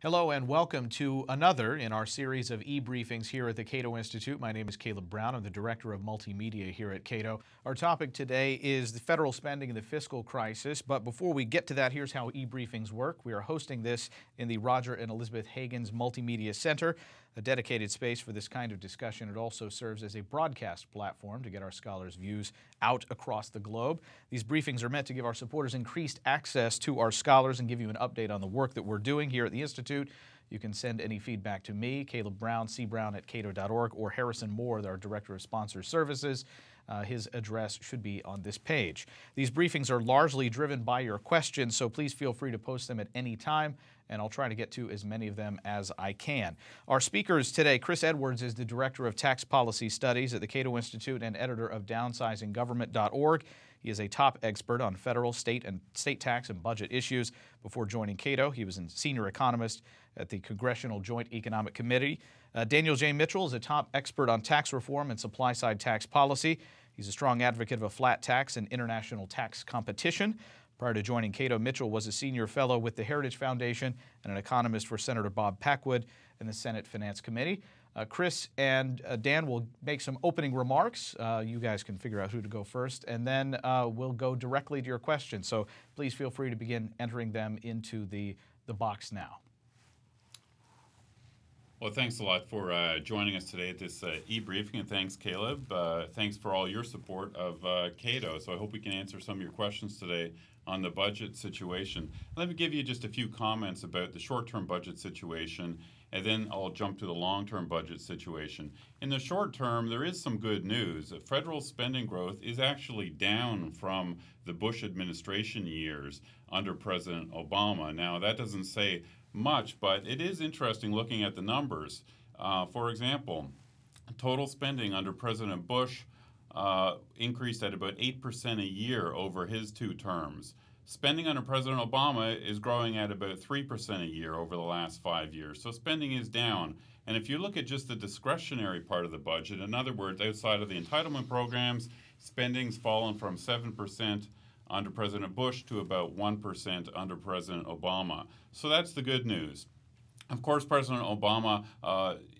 Hello and welcome to another in our series of e-briefings here at the Cato Institute. My name is Caleb Brown. I'm the Director of Multimedia here at Cato. Our topic today is the federal spending and the fiscal crisis. But before we get to that, here's how e-briefings work. We are hosting this in the Roger and Elizabeth Hagen's Multimedia Center, a dedicated space for this kind of discussion. It also serves as a broadcast platform to get our scholars' views out across the globe. These briefings are meant to give our supporters increased access to our scholars and give you an update on the work that we're doing here at the Institute. You can send any feedback to me, Caleb Brown, cbrown@cato.org, or Harrison Moore, our Director of Sponsor Services. His address should be on this page. These briefings are largely driven by your questions, so please feel free to post them at any time, and I'll try to get to as many of them as I can. Our speakers today, Chris Edwards is the Director of Tax Policy Studies at the Cato Institute and editor of downsizinggovernment.org. He is a top expert on federal, state tax and budget issues. Before joining Cato, he was a senior economist at the Congressional Joint Economic Committee. Daniel J. Mitchell is a top expert on tax reform and supply-side tax policy. He's a strong advocate of a flat tax and international tax competition. Prior to joining Cato, Mitchell was a senior fellow with the Heritage Foundation and an economist for Senator Bob Packwood in the Senate Finance Committee. Chris and Dan will make some opening remarks. You guys can figure out who to go first, and then we'll go directly to your questions. So please feel free to begin entering them into the box now. Well, thanks a lot for joining us today at this e-briefing, and thanks, Caleb. Thanks for all your support of Cato. So I hope we can answer some of your questions today on the budget situation. Let me give you just a few comments about the short-term budget situation, and then I'll jump to the long-term budget situation. In the short term, there is some good news. Federal spending growth is actually down from the Bush administration years under President Obama. Now, that doesn't say much, but it is interesting looking at the numbers. For example, total spending under President Bush increased at about 8% a year over his two terms. Spending under President Obama is growing at about 3% a year over the last 5 years. So spending is down. And if you look at just the discretionary part of the budget, in other words, outside of the entitlement programs, spending's fallen from 7% under President Bush to about 1% under President Obama. So that's the good news. Of course, President Obama,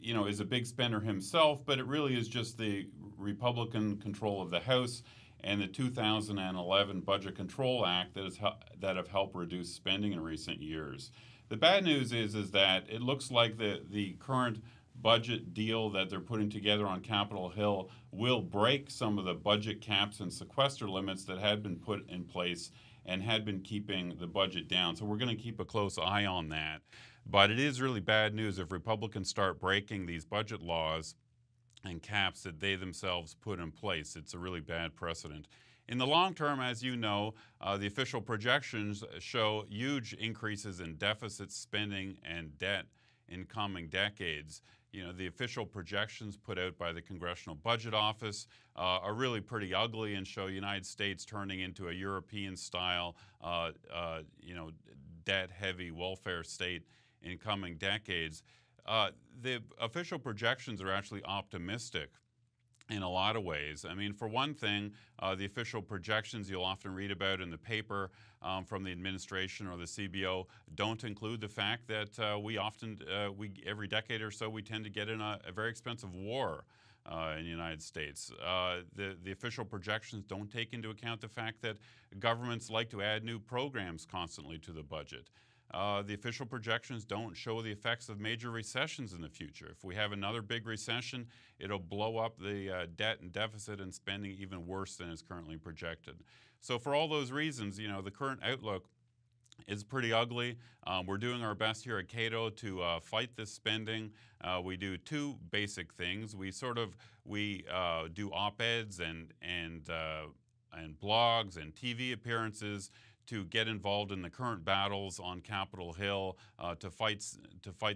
is a big spender himself, but it really is just the Republican control of the House and the 2011 Budget Control Act that have helped reduce spending in recent years. The bad news is that it looks like the current budget deal that they're putting together on Capitol Hill will break some of the budget caps and sequester limits that had been put in place and had been keeping the budget down. So we're going to keep a close eye on that. But it is really bad news if Republicans start breaking these budget laws and caps that they themselves put in place. It's a really bad precedent. In the long term, as you know, the official projections show huge increases in deficit spending and debt in coming decades. The official projections put out by the Congressional Budget Office are really pretty ugly and show United States turning into a European-style, debt-heavy welfare state in coming decades. The official projections are actually optimistic in a lot of ways. I mean, for one thing, the official projections you'll often read about in the paper from the administration or the CBO don't include the fact that every decade or so we tend to get in a very expensive war in the United States. The official projections don't take into account the fact that governments like to add new programs constantly to the budget. The official projections don't show the effects of major recessions in the future. If we have another big recession, it'll blow up the debt and deficit and spending even worse than is currently projected. So for all those reasons, the current outlook is pretty ugly. We're doing our best here at Cato to fight this spending. We do two basic things. We do op-eds and blogs and TV appearances to get involved in the current battles on Capitol Hill, to fight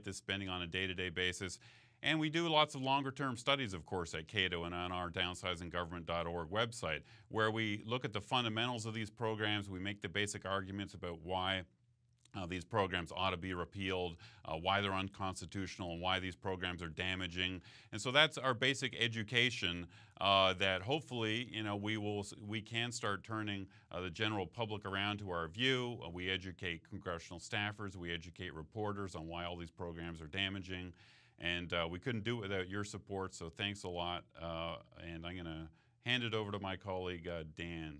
this spending on a day-to-day basis. And we do lots of longer-term studies, of course, at Cato and on our downsizinggovernment.org website, where we look at the fundamentals of these programs. We make the basic arguments about why these programs ought to be repealed, why they're unconstitutional, and why these programs are damaging. And so that's our basic education that hopefully, we can start turning the general public around to our view. We educate congressional staffers, we educate reporters on why all these programs are damaging. And we couldn't do it without your support, so thanks a lot. And I'm going to hand it over to my colleague, Dan.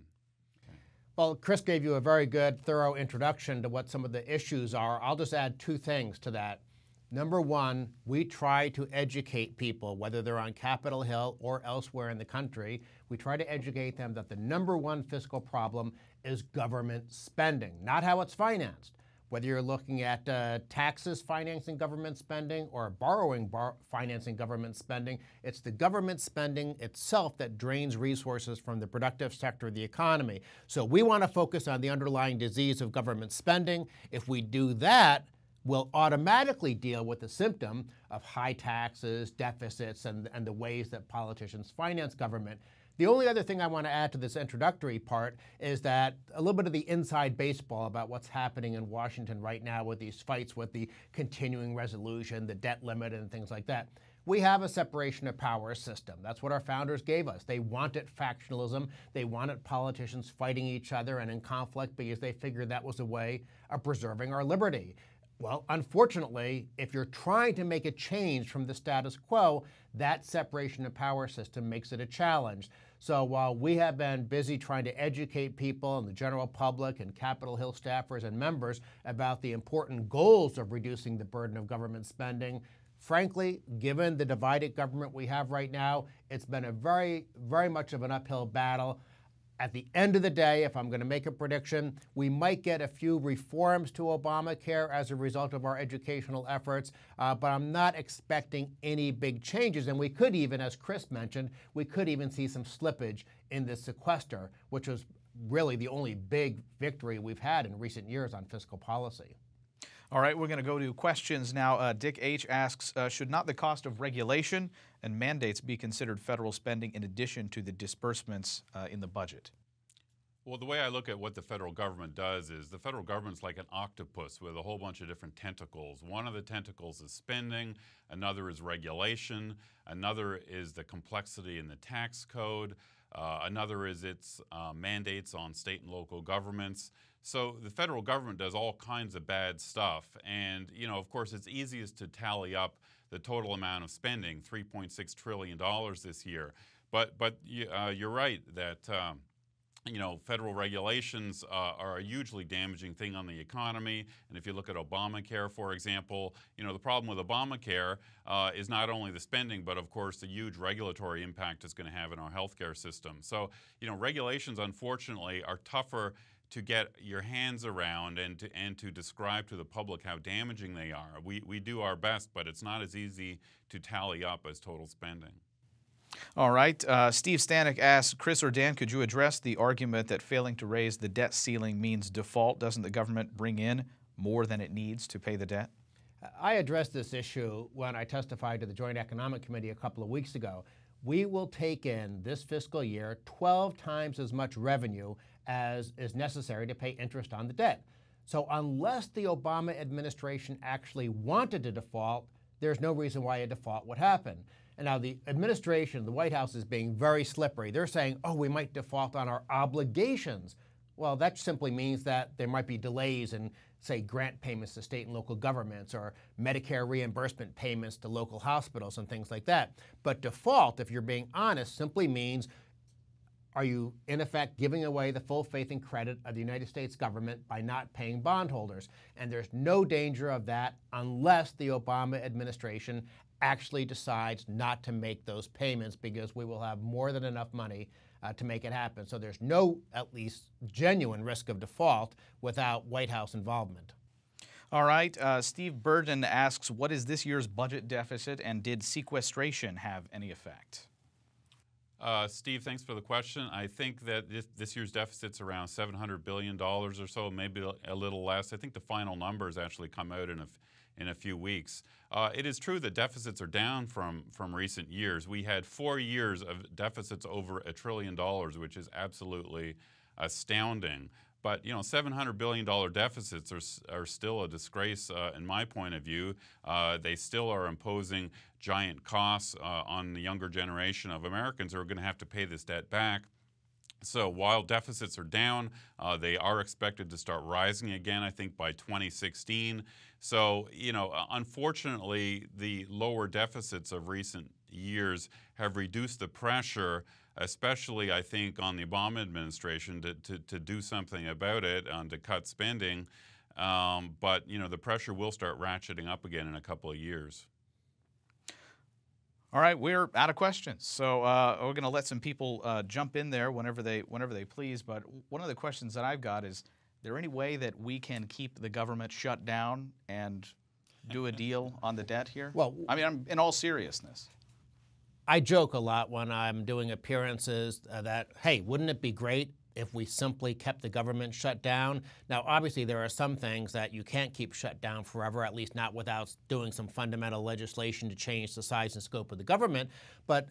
Well, Chris gave you a very good, thorough introduction to what some of the issues are. I'll just add two things to that. Number one, we try to educate people, whether they're on Capitol Hill or elsewhere in the country. We try to educate them that the number one fiscal problem is government spending, not how it's financed. Whether you're looking at taxes financing government spending or borrowing financing government spending, it's the government spending itself that drains resources from the productive sector of the economy. So we want to focus on the underlying disease of government spending. If we do that, we'll automatically deal with the symptom of high taxes, deficits, and the ways that politicians finance government. The only other thing I want to add to this introductory part is that a little bit of the inside baseball about what's happening in Washington right now with these fights with the continuing resolution, the debt limit, and things like that. We have a separation of powers system. That's what our founders gave us. They wanted factionalism. They wanted politicians fighting each other and in conflict because they figured that was a way of preserving our liberty. Well, unfortunately, if you're trying to make a change from the status quo, that separation of power system makes it a challenge. So while we have been busy trying to educate people and the general public and Capitol Hill staffers and members about the important goals of reducing the burden of government spending, frankly, given the divided government we have right now, it's been a very, very much of an uphill battle. At the end of the day, if I'm going to make a prediction, we might get a few reforms to Obamacare as a result of our educational efforts, but I'm not expecting any big changes. And we could even, as Chris mentioned, we could even see some slippage in the sequester, which was really the only big victory we've had in recent years on fiscal policy. All right, we're going to go to questions now. Dick H. asks, should not the cost of regulation and mandates be considered federal spending in addition to the disbursements in the budget? Well, the way I look at what the federal government does is the federal government's like an octopus with a whole bunch of different tentacles. One of the tentacles is spending, another is regulation, another is the complexity in the tax code, another is its mandates on state and local governments. So the federal government does all kinds of bad stuff. And, of course, it's easiest to tally up the total amount of spending, $3.6 trillion this year. But you're right that, federal regulations are a hugely damaging thing on the economy. And if you look at Obamacare, for example, the problem with Obamacare is not only the spending, but of course the huge regulatory impact it's going to have in our healthcare system. So, regulations, unfortunately, are tougher to get your hands around and to describe to the public how damaging they are. We do our best, but it's not as easy to tally up as total spending. All right. Steve Stanek asks, Chris or Dan, could you address the argument that failing to raise the debt ceiling means default? Doesn't the government bring in more than it needs to pay the debt? I addressed this issue when I testified to the Joint Economic Committee a couple of weeks ago. We will take in this fiscal year 12 times as much revenue as is necessary to pay interest on the debt. So unless the Obama administration actually wanted to default, there's no reason why a default would happen. And now the administration, the White House, is being very slippery. They're saying, oh, we might default on our obligations. Well, that simply means that there might be delays in, say, grant payments to state and local governments or Medicare reimbursement payments to local hospitals and things like that. But default, if you're being honest, simply means, are you, in effect, giving away the full faith and credit of the United States government by not paying bondholders? And there's no danger of that unless the Obama administration actually decides not to make those payments, because we will have more than enough money to make it happen. So there's no, at least, genuine risk of default without White House involvement. All right. Steve Burden asks, what is this year's budget deficit, and did sequestration have any effect? Steve, thanks for the question. I think that this year's deficit's around $700 billion or so, maybe a little less. I think the final numbers actually come out in a few weeks. It is true that deficits are down from recent years. We had 4 years of deficits over $1 trillion, which is absolutely astounding. But $700 billion deficits are still a disgrace in my point of view. They still are imposing giant costs on the younger generation of Americans who are going to have to pay this debt back. So while deficits are down, they are expected to start rising again, I think, by 2016. So, unfortunately, the lower deficits of recent years have reduced the pressure, especially, I think, on the Obama administration to do something about it, to cut spending. But, the pressure will start ratcheting up again in a couple of years. All right, we're out of questions, so we're going to let some people jump in there whenever they please. But one of the questions that I've got is there any way that we can keep the government shut down and do a deal on the debt here? Well, I mean, I'm in all seriousness. I joke a lot when I'm doing appearances that, hey, wouldn't it be great if we simply kept the government shut down? Now, obviously, there are some things that you can't keep shut down forever, at least not without doing some fundamental legislation to change the size and scope of the government. But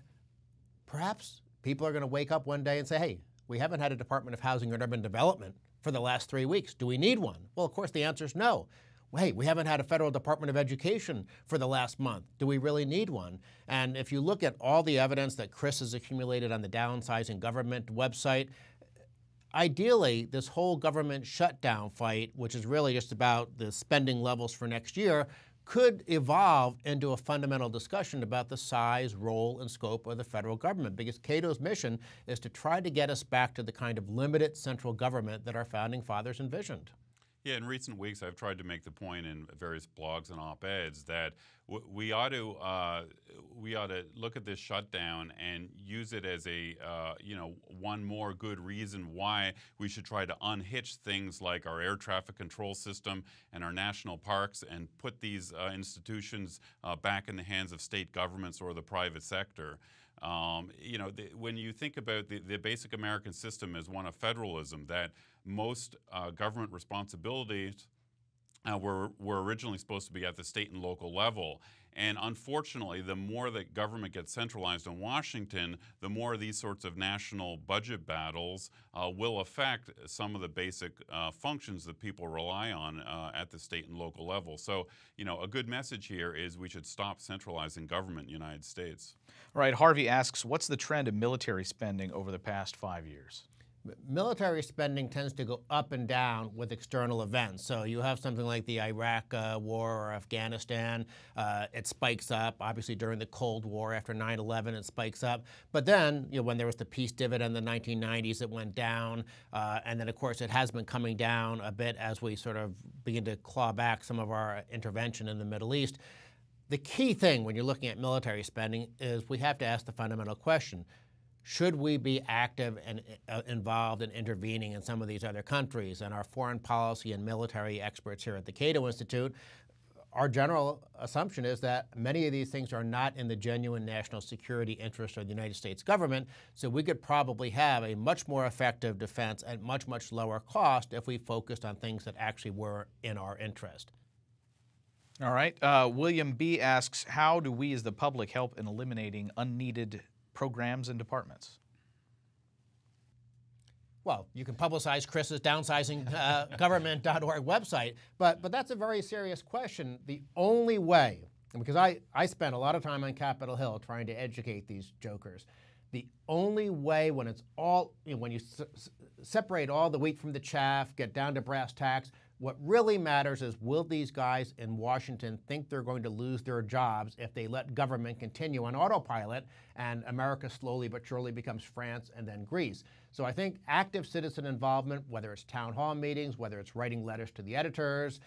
perhaps people are going to wake up one day and say, hey, we haven't had a Department of Housing and Urban Development for the last 3 weeks. Do we need one? Well, of course, the answer is no. Hey, we haven't had a federal Department of Education for the last month. Do we really need one? And if you look at all the evidence that Chris has accumulated on the Downsizing Government website, ideally, this whole government shutdown fight, which is really just about the spending levels for next year, could evolve into a fundamental discussion about the size, role, and scope of the federal government, because Cato's mission is to try to get us back to the kind of limited central government that our founding fathers envisioned. Yeah, in recent weeks, I've tried to make the point in various blogs and op-eds that we ought to look at this shutdown and use it as a one more good reason why we should try to unhitch things like our air traffic control system and our national parks and put these institutions back in the hands of state governments or the private sector. When you think about the basic American system as one of federalism, that most government responsibilities were originally supposed to be at the state and local level. And unfortunately, the more that government gets centralized in Washington, the more these sorts of national budget battles will affect some of the basic functions that people rely on at the state and local level. So, a good message here is we should stop centralizing government in the United States. All right, Harvey asks, what's the trend of military spending over the past 5 years? Military spending tends to go up and down with external events. So you have something like the Iraq war or Afghanistan, it spikes up. Obviously during the Cold War after 9/11, it spikes up. But then, when there was the peace dividend in the 1990s, it went down. And then, of course, it has been coming down a bit as we sort of begin to claw back some of our intervention in the Middle East. The key thing when you're looking at military spending is we have to ask the fundamental question. Should we be active and involved in intervening in some of these other countries? And our foreign policy and military experts here at the Cato Institute, our general assumption is that many of these things are not in the genuine national security interest of the United States government, so we could probably have a much more effective defense at much, much lower cost if we focused on things that actually were in our interest. All right. William B. asks, how do we as the public help in eliminating unneeded programs and departments? Well, you can publicize Chris's downsizinggovernment.org website, but that's a very serious question. The only way, because I spent a lot of time on Capitol Hill trying to educate these jokers, the only way when it's all, when you separate all the wheat from the chaff, get down to brass tacks, what really matters is, will these guys in Washington think they're going to lose their jobs if they let government continue on autopilot and America slowly but surely becomes France and then Greece? So I think active citizen involvement, whether it's town hall meetings, whether it's writing letters to the editors,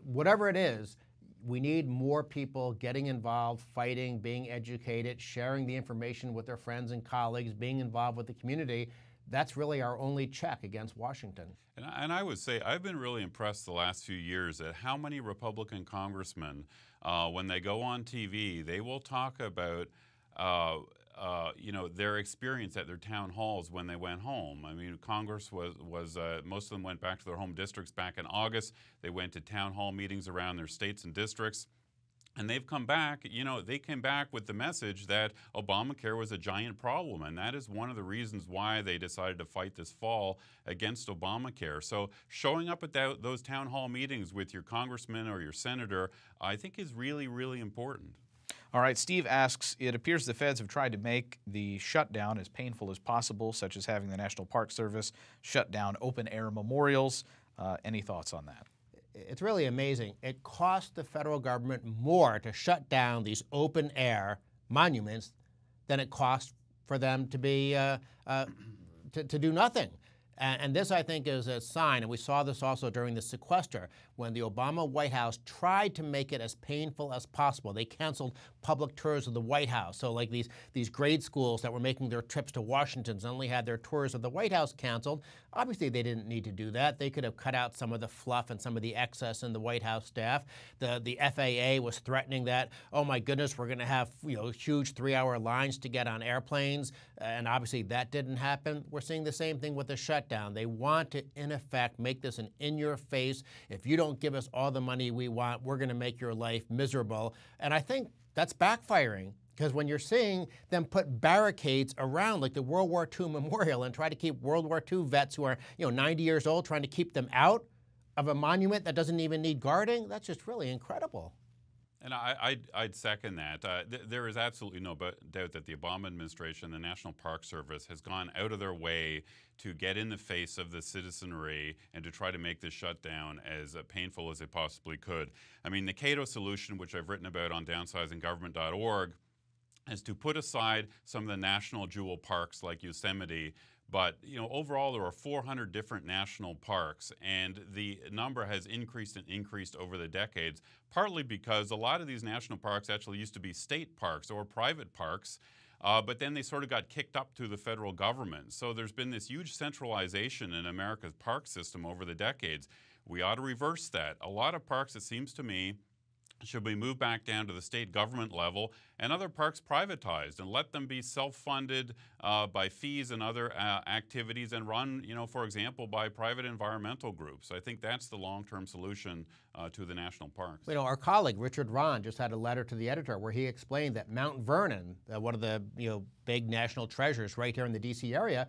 whatever it is, we need more people getting involved, fighting, being educated, sharing the information with their friends and colleagues, being involved with the community. That's really our only check against Washington. And I would say I've been really impressed the last few years at how many Republican congressmen, when they go on TV, they will talk about their experience at their town halls when they went home. I mean, Congress was most of them went back to their home districts back in August. They went to town hall meetings around their states and districts. And they've come back, they came back with the message that Obamacare was a giant problem. And that is one of the reasons why they decided to fight this fall against Obamacare. So showing up at those town hall meetings with your congressman or your senator, I think is really, really important. All right, Steve asks, it appears the feds have tried to make the shutdown as painful as possible, such as having the National Park Service shut down open-air memorials. Any thoughts on that? It's really amazing. It cost the federal government more to shut down these open-air monuments than it cost for them to be to do nothing. And this, I think, is a sign, and we saw this also during the sequester, when the Obama White House tried to make it as painful as possible. They canceled public tours of the White House. So like these grade schools that were making their trips to Washington only had their tours of the White House canceled. Obviously, they didn't need to do that. They could have cut out some of the fluff and some of the excess in the White House staff. The FAA was threatening that, oh my goodness, we're going to have huge 3-hour lines to get on airplanes, and obviously that didn't happen. We're seeing the same thing with the shutdown. They want to, in effect, make this an in-your-face, if you don't give us all the money we want, we're going to make your life miserable. And I think that's backfiring. Because when you're seeing them put barricades around, like the World War II memorial, and try to keep World War II vets who are 90 years old, trying to keep them out of a monument that doesn't even need guarding, that's just really incredible. And I'd second that. There is absolutely no doubt that the Obama administration, the National Park Service, has gone out of their way to get in the face of the citizenry and to try to make this shutdown as painful as it possibly could. I mean, the Cato solution, which I've written about on downsizinggovernment.org, is to put aside some of the national jewel parks like Yosemite. But overall, there are 400 different national parks, and the number has increased and increased over the decades, partly because a lot of these national parks actually used to be state parks or private parks, but then they sort of got kicked up to the federal government. So there's been this huge centralization in America's park system over the decades. We ought to reverse that. A lot of parks, it seems to me, should be moved back down to the state government level, and other parks privatized, and let them be self-funded by fees and other activities, and run, for example, by private environmental groups. I think that's the long-term solution to the national parks. Our colleague Richard Rahn just had a letter to the editor where he explained that Mount Vernon, one of the big national treasures right here in the D.C. area,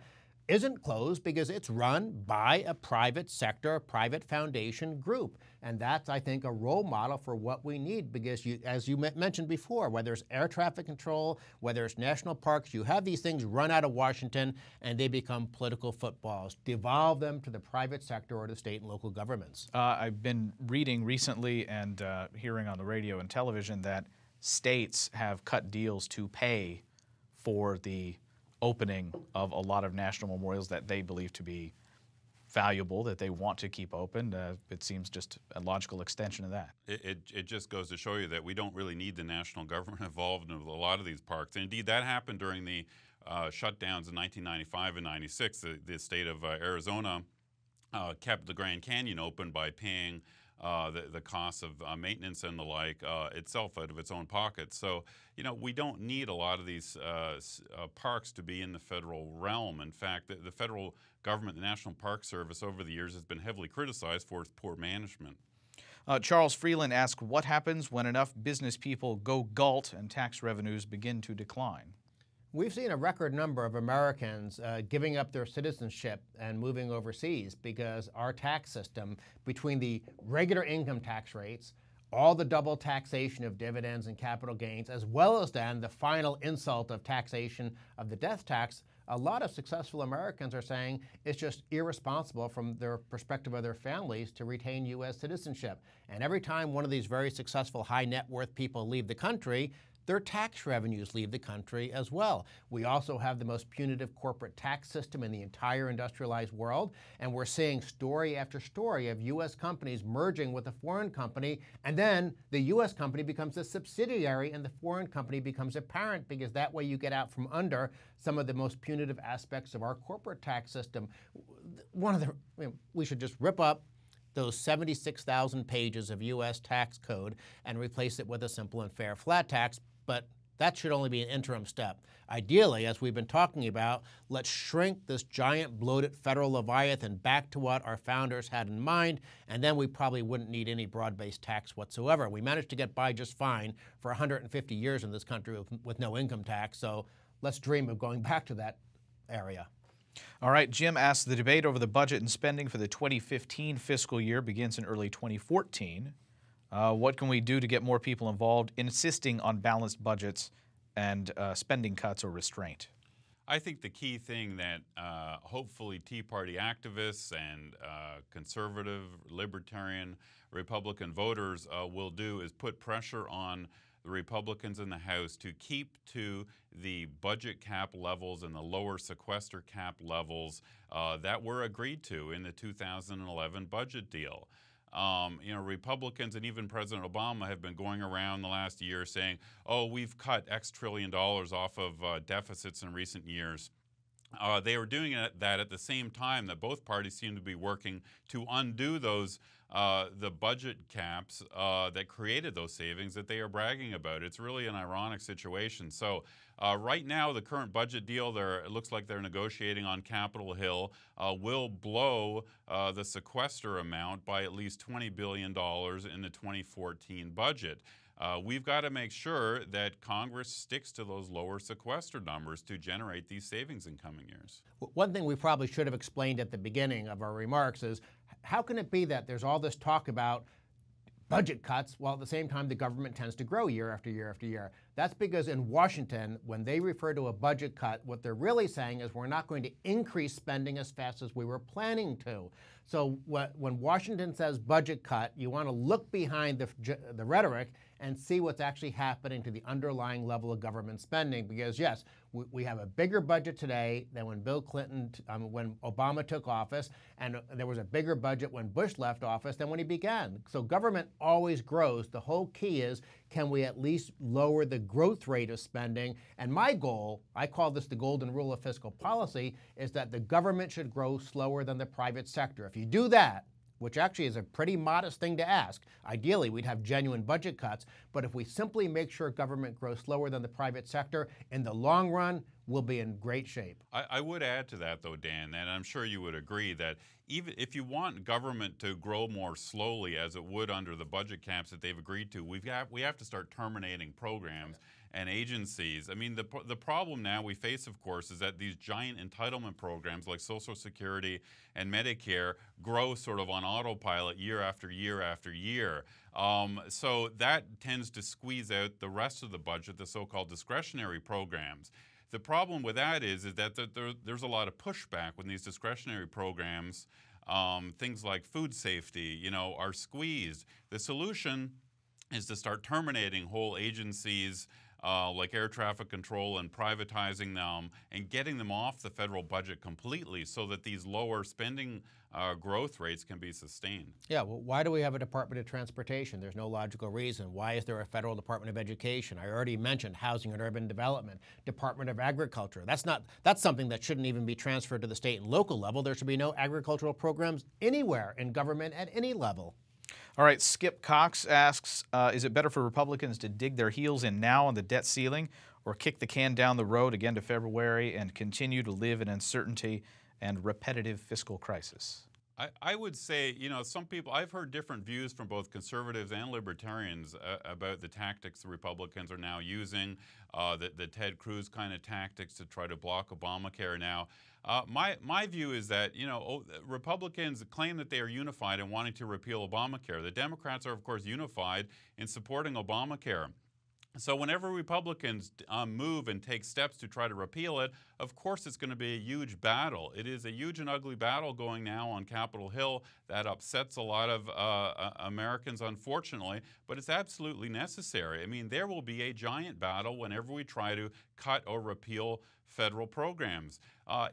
isn't closed because it's run by a private sector, a private foundation group. And that's, I think, a role model for what we need because, as you mentioned before, whether it's air traffic control, whether it's national parks, you have these things run out of Washington and they become political footballs. Devolve them to the private sector or to state and local governments. I've been reading recently and hearing on the radio and television that states have cut deals to pay for the opening of a lot of national memorials that they believe to be valuable, that they want to keep open. It seems just a logical extension of that. It just goes to show you that we don't really need the national government involved in a lot of these parks. And indeed, that happened during the shutdowns in 1995 and 96. The state of Arizona kept the Grand Canyon open by paying the costs of maintenance and the like itself out of its own pocket. So, we don't need a lot of these parks to be in the federal realm. In fact, the federal government, the National Park Service, over the years has been heavily criticized for its poor management. Charles Freeland asks, what happens when enough business people go galt and tax revenues begin to decline? We've seen a record number of Americans giving up their citizenship and moving overseas because our tax system, between the regular income tax rates, all the double taxation of dividends and capital gains, as well as then the final insult of taxation of the death tax, a lot of successful Americans are saying it's just irresponsible from their perspective of their families to retain U.S. citizenship. And every time one of these very successful high net worth people leave the country, their tax revenues leave the country as well. We also have the most punitive corporate tax system in the entire industrialized world, and we're seeing story after story of U.S. companies merging with a foreign company, and then the U.S. company becomes a subsidiary and the foreign company becomes a parent, because that way you get out from under some of the most punitive aspects of our corporate tax system. We should just rip up those 76,000 pages of U.S. tax code and replace it with a simple and fair flat tax. But That should only be an interim step. Ideally, as we've been talking about, let's shrink this giant bloated federal leviathan back to what our founders had in mind, and then we probably wouldn't need any broad-based tax whatsoever. We managed to get by just fine for 150 years in this country with no income tax, so let's dream of going back to that area. All right, Jim asks, the debate over the budget and spending for the 2015 fiscal year begins in early 2014. What can we do to get more people involved in insisting on balanced budgets and spending cuts or restraint? I think the key thing that hopefully Tea Party activists and conservative, libertarian, Republican voters will do is put pressure on the Republicans in the House to keep to the budget cap levels and the lower sequester cap levels that were agreed to in the 2011 budget deal. Republicans and even President Obama have been going around the last year saying, oh, we've cut X trillion dollars off of deficits in recent years. They were doing that at the same time that both parties seem to be working to undo those the budget caps that created those savings that they are bragging about. It's really an ironic situation. So right now, the current budget deal, it looks like they're negotiating on Capitol Hill, will blow the sequester amount by at least $20 billion in the 2014 budget. We've got to make sure that Congress sticks to those lower sequester numbers to generate these savings in coming years. One thing we probably should have explained at the beginning of our remarks is, how can it be that there's all this talk about budget cuts while at the same time the government tends to grow year after year after year? That's because in Washington, when they refer to a budget cut, what they're really saying is we're not going to increase spending as fast as we were planning to. So when Washington says budget cut, you want to look behind the rhetoric and see what's actually happening to the underlying level of government spending. Because yes, we have a bigger budget today than when when Obama took office, and there was a bigger budget when Bush left office than when he began. So government always grows. The whole key is, can we at least lower the growth rate of spending? And my goal, I call this the golden rule of fiscal policy, is that the government should grow slower than the private sector. If you do that, which actually is a pretty modest thing to ask. Ideally, we'd have genuine budget cuts, but if we simply make sure government grows slower than the private sector, in the long run, we'll be in great shape. I would add to that, though, Dan, and I'm sure you would agree that even if you want government to grow more slowly, as it would under the budget caps that they've agreed to, we have to start terminating programs and agencies. I mean, the problem now we face, of course, is that these giant entitlement programs like Social Security and Medicare grow sort of on autopilot year after year after year. So that tends to squeeze out the rest of the budget, the so-called discretionary programs. The problem with that is that there's a lot of pushback when these discretionary programs, things like food safety, are squeezed. The solution is to start terminating whole agencies like air traffic control and privatizing them and getting them off the federal budget completely so that these lower spending growth rates can be sustained. Yeah, well, why do we have a Department of Transportation? There's no logical reason. Why is there a federal Department of Education? I already mentioned Housing and Urban Development, Department of Agriculture. That's something that shouldn't even be transferred to the state and local level. There should be no agricultural programs anywhere in government at any level. All right, Skip Cox asks, is it better for Republicans to dig their heels in now on the debt ceiling or kick the can down the road again to February and continue to live in uncertainty and repetitive fiscal crisis? I would say, some people, I've heard different views from both conservatives and libertarians about the tactics the Republicans are now using, the Ted Cruz kind of tactics to try to block Obamacare now. My view is that, Republicans claim that they are unified in wanting to repeal Obamacare. The Democrats are, of course, unified in supporting Obamacare. So whenever Republicans move and take steps to try to repeal it, of course it's going to be a huge battle. It is a huge and ugly battle going now on Capitol Hill that upsets a lot of Americans, unfortunately, but it's absolutely necessary. I mean, there will be a giant battle whenever we try to cut or repeal federal programs.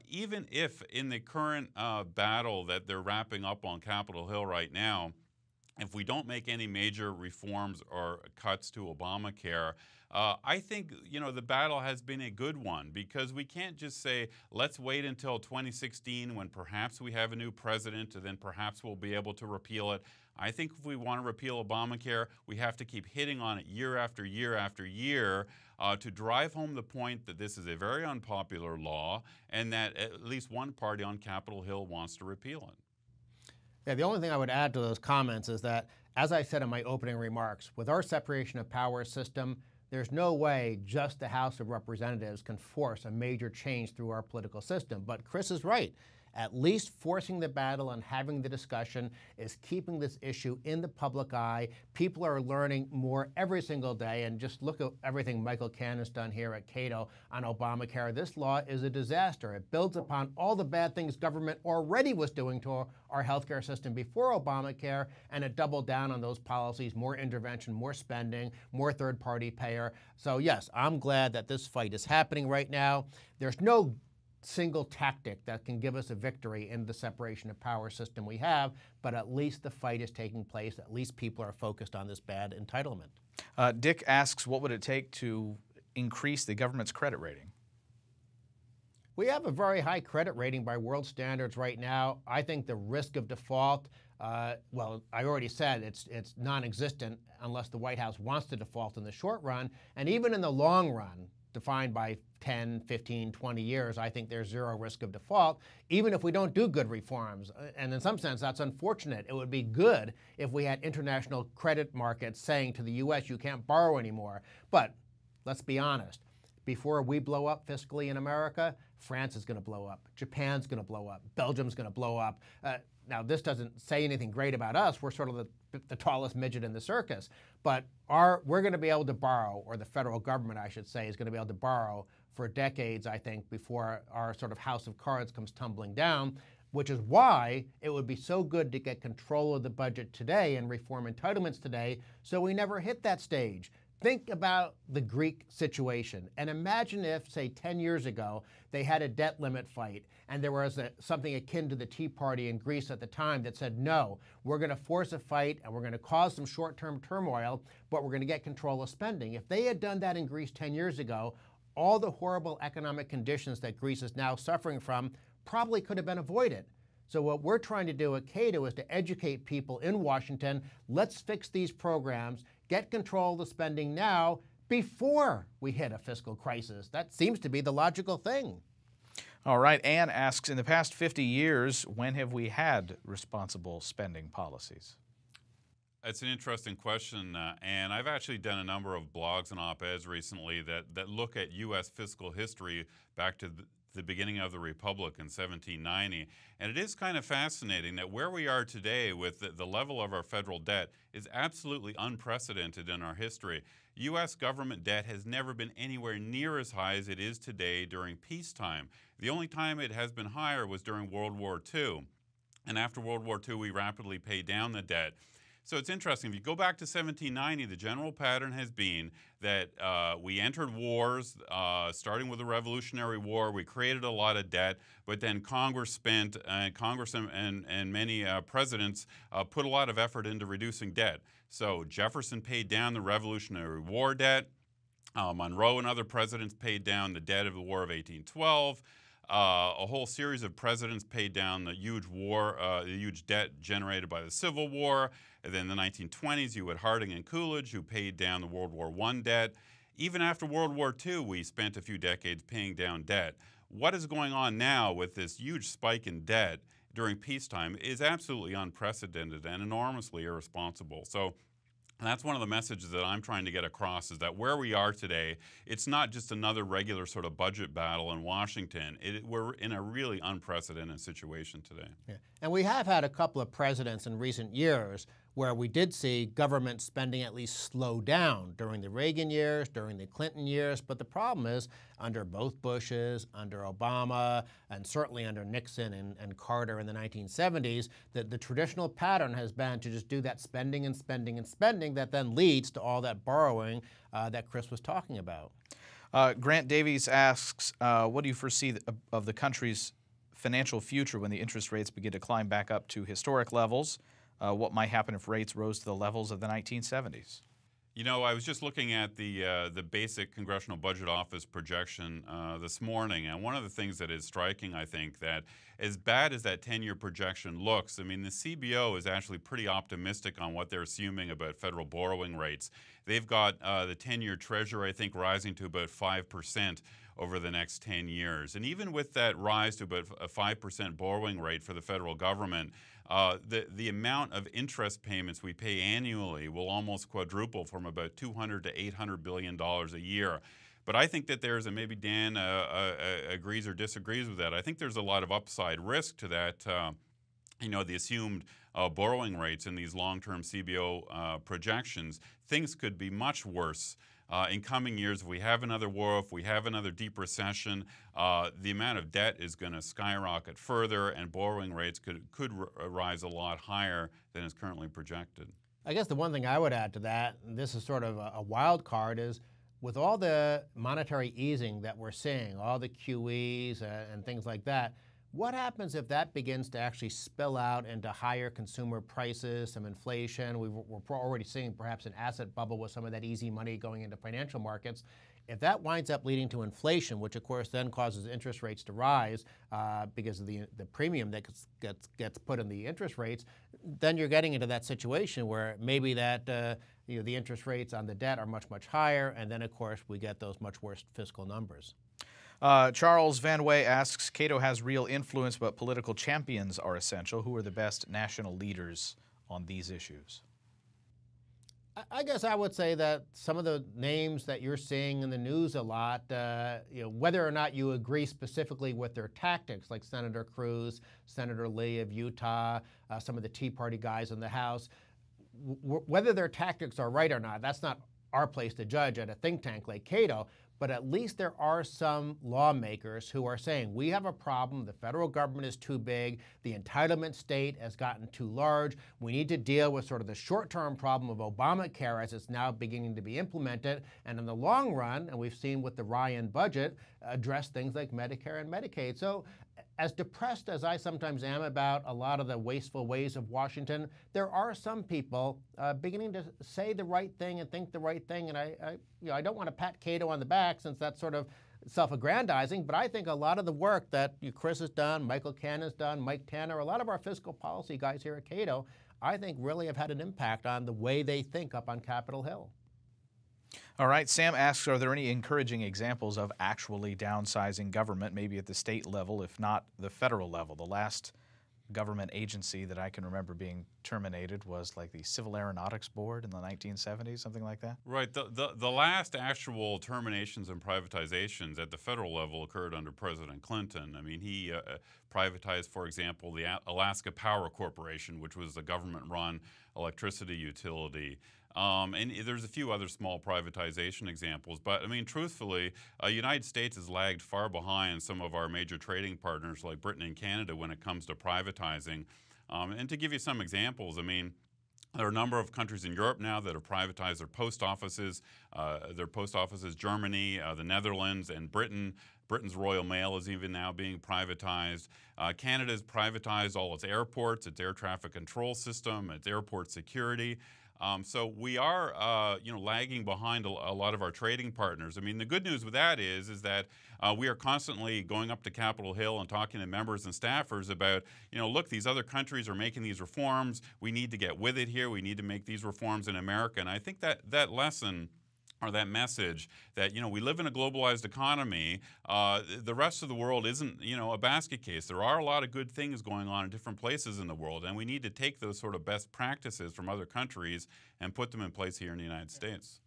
Even if in the current battle that they're wrapping up on Capitol Hill right now, if we don't make any major reforms or cuts to Obamacare, I think, the battle has been a good one, because we can't just say, let's wait until 2016 when perhaps we have a new president and then perhaps we'll be able to repeal it. I think if we want to repeal Obamacare, we have to keep hitting on it year after year after year to drive home the point that this is a very unpopular law and that at least one party on Capitol Hill wants to repeal it. Yeah, the only thing I would add to those comments is that, as I said in my opening remarks, with our separation of powers system, there's no way just the House of Representatives can force a major change through our political system. But Chris is right. At least forcing the battle and having the discussion is keeping this issue in the public eye. People are learning more every single day, and just look at everything Michael Cannon's done here at Cato on Obamacare. This law is a disaster. It builds upon all the bad things government already was doing to our healthcare system before Obamacare, and it doubled down on those policies: more intervention, more spending, more third-party payer. So yes, I'm glad that this fight is happening right now. There's no single tactic that can give us a victory in the separation of power system we have, but at least the fight is taking place. At least people are focused on this bad entitlement. Dick asks, what would it take to increase the government's credit rating? We have a very high credit rating by world standards right now. I think the risk of default, well, I already said it's non-existent unless the White House wants to default in the short run. And even in the long run, defined by 10, 15, 20 years, I think there's zero risk of default, even if we don't do good reforms. And in some sense, that's unfortunate. It would be good if we had international credit markets saying to the U.S., you can't borrow anymore. But let's be honest. Before we blow up fiscally in America, France is going to blow up. Japan's going to blow up. Belgium's going to blow up. Now, this doesn't say anything great about us. We're sort of the tallest midget in the circus. But we're going to be able to borrow, or the federal government, I should say, is going to be able to borrow for decades, I think, before our sort of house of cards comes tumbling down, which is why it would be so good to get control of the budget today and reform entitlements today so we never hit that stage. Think about the Greek situation, and imagine if, say, 10 years ago, they had a debt limit fight, and there was something akin to the Tea Party in Greece at the time that said, no, we're going to force a fight, and we're going to cause some short-term turmoil, but we're going to get control of spending. If they had done that in Greece 10 years ago, all the horrible economic conditions that Greece is now suffering from probably could have been avoided. So what we're trying to do at Cato is to educate people in Washington. Let's fix these programs, get control of the spending now before we hit a fiscal crisis. That seems to be the logical thing. All right, Ann asks, in the past 50 years, when have we had responsible spending policies? It's an interesting question, and I've actually done a number of blogs and op-eds recently that look at U.S. fiscal history back to the beginning of the Republic in 1790. And it is kind of fascinating that where we are today with the level of our federal debt is absolutely unprecedented in our history. U.S. government debt has never been anywhere near as high as it is today during peacetime. The only time it has been higher was during World War II. And after World War II, we rapidly paid down the debt. So it's interesting. If you go back to 1790, the general pattern has been that we entered wars, starting with the Revolutionary War. We created a lot of debt, but then Congress and many presidents put a lot of effort into reducing debt. So Jefferson paid down the Revolutionary War debt. Monroe and other presidents paid down the debt of the War of 1812. A whole series of presidents paid down the huge debt generated by the Civil War. And then in the 1920s, you had Harding and Coolidge, who paid down the World War I debt. Even after World War II, we spent a few decades paying down debt. What is going on now with this huge spike in debt during peacetime is absolutely unprecedented and enormously irresponsible. So that's one of the messages that I'm trying to get across, is that where we are today, it's not just another regular sort of budget battle in Washington. We're in a really unprecedented situation today. Yeah. And we have had a couple of presidents in recent years where we did see government spending at least slow down during the Reagan years, during the Clinton years. But the problem is, under both Bushes, under Obama, and certainly under Nixon and Carter in the 1970s, that the traditional pattern has been to just do that spending and spending and spending that then leads to all that borrowing that Chris was talking about. Grant Davies asks, what do you foresee of the country's financial future when the interest rates begin to climb back up to historic levels? what might happen if rates rose to the levels of the 1970s. You know, I was just looking at the basic Congressional Budget Office projection this morning, and one of the things that is striking, I think, that as bad as that 10-year projection looks, I mean, the CBO is actually pretty optimistic on what they're assuming about federal borrowing rates. They've got the 10-year Treasury, I think, rising to about 5% over the next 10 years. And even with that rise to about a 5% borrowing rate for the federal government, the amount of interest payments we pay annually will almost quadruple from about $200 to $800 billion a year. But I think that there's, and maybe Dan agrees or disagrees with that, I think there's a lot of upside risk to that, the assumed borrowing rates in these long-term CBO projections. Things could be much worse in coming years. If we have another war, if we have another deep recession, the amount of debt is going to skyrocket further, and borrowing rates could rise a lot higher than is currently projected. I guess the one thing I would add to that, and this is sort of a wild card, is with all the monetary easing that we're seeing, all the QEs and things like that, what happens if that begins to actually spill out into higher consumer prices, some inflation? We're already seeing perhaps an asset bubble with some of that easy money going into financial markets. If that winds up leading to inflation, which of course then causes interest rates to rise because of the premium that gets put in the interest rates, then you're getting into that situation where maybe that the interest rates on the debt are much, much higher, and then of course we get those much worse fiscal numbers. Charles Van Way asks, Cato has real influence, but political champions are essential. Who are the best national leaders on these issues? I guess I would say that some of the names that you're seeing in the news a lot, whether or not you agree specifically with their tactics, like Senator Cruz, Senator Lee of Utah, some of the Tea Party guys in the House, whether their tactics are right or not, that's not our place to judge at a think tank like Cato. But at least there are some lawmakers who are saying, we have a problem, the federal government is too big, the entitlement state has gotten too large, we need to deal with sort of the short-term problem of Obamacare as it's now beginning to be implemented, and in the long run, and we've seen with the Ryan budget, address things like Medicare and Medicaid. So as depressed as I sometimes am about a lot of the wasteful ways of Washington, there are some people beginning to say the right thing and think the right thing. And I don't want to pat Cato on the back since that's sort of self-aggrandizing, but I think a lot of the work that Chris has done, Michael Cannon's done, Mike Tanner, a lot of our fiscal policy guys here at Cato, I think really have had an impact on the way they think up on Capitol Hill. All right, Sam asks, are there any encouraging examples of actually downsizing government, maybe at the state level, if not the federal level? The last government agency that I can remember being terminated was like the Civil Aeronautics Board in the 1970s, something like that? Right. The last actual terminations and privatizations at the federal level occurred under President Clinton. I mean, he privatized, for example, the Alaska Power Corporation, which was a government-run electricity utility. And there's a few other small privatization examples. But, I mean, truthfully, the United States has lagged far behind some of our major trading partners like Britain and Canada when it comes to privatizing. And to give you some examples, I mean, there are a number of countries in Europe now that have privatized their post offices. Germany, the Netherlands, and Britain. Britain's Royal Mail is even now being privatized. Canada's privatized all its airports, its air traffic control system, its airport security. So we are, lagging behind a lot of our trading partners. I mean, the good news with that is that we are constantly going up to Capitol Hill and talking to members and staffers about, look, these other countries are making these reforms. We need to get with it here. We need to make these reforms in America. And I think that lesson, or that message that, we live in a globalized economy, the rest of the world isn't, a basket case. There are a lot of good things going on in different places in the world, and we need to take those sort of best practices from other countries and put them in place here in the United States.